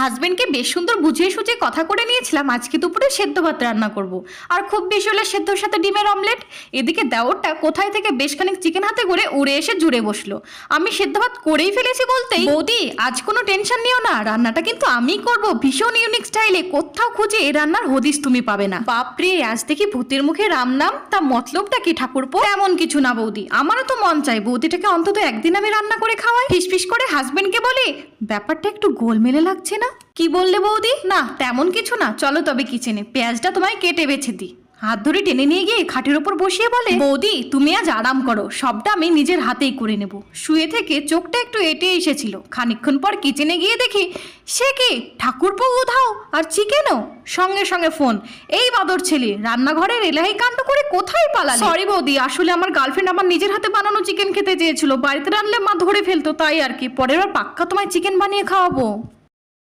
হাজবেন্ডকে বেশ সুন্দর বুঝিয়ে সুঝিয়ে কথা করে নিয়েছিলাম আজকে দুপুরে সেদ্ধ ভাত রান্না করব। আর খুব বেশি হলে সেদ্ধর সাথে ডিমের অমলেট। এদিকে দেওরটা কোথায় থেকে বেশ খানিক চিকেন হাতে করে উড়ে এসে জুড়ে বসলো। আমি সেদ্ধ ভাত করেই ফেলেছি বলতেই, বৌদি আজ কোনো টেনশন নিও না, রান্নাটা কিন্তু আমিই করব ভীষণ ইউনিক স্টাইলে, কোথাও খুঁজে এই রান্নার হদিস তুমি পাবে না। বাপরে, আজ দেখি ভূতের মুখে রাম নাম, তা মতলবটা কি ঠাকুরপো? এমন কিছু না বৌদি, আমারও তো মন চাই বৌদিটাকে অন্তত একদিন আমি রান্না করে খাওয়াই। ফিসফিস করে হাজবেন্ডকে বলে, ব্যাপারটা একটু গোলমেলে লাগছে না? কি বললে বৌদি? না তেমন কিছু না, চলো তবে কিচেনে, পেঁয়াজটা তোমায় কেটে বেছে দিই। হাত ধরে টেনে নিয়ে গিয়ে খাটের ওপর বসিয়ে বলে, বৌদি তুমি আজ আরাম করো, সবটা আমি নিজের হাতেই করে নেব। শুয়ে থেকে চোখটা একটু এঁটে এসেছিল, খানিকক্ষণ পর কিচেনে গিয়ে দেখি সে কি ঠাকুরপো উধাও, আর চিকেনও। সঙ্গে সঙ্গে ফোন, এই বাদর ছেলে রান্নাঘরের এলাহি কাণ্ড করে কোথায় পালালে? সরি বৌদি, আসলে আমার গার্লফ্রেন্ড আমার নিজের হাতে বানানো চিকেন খেতে চেয়েছিল, বাড়িতে রানলে মা ধরে ফেলতো, তাই আর কি। পরের বার পাক্কা তোমায় চিকেন বানিয়ে খাওয়াবো।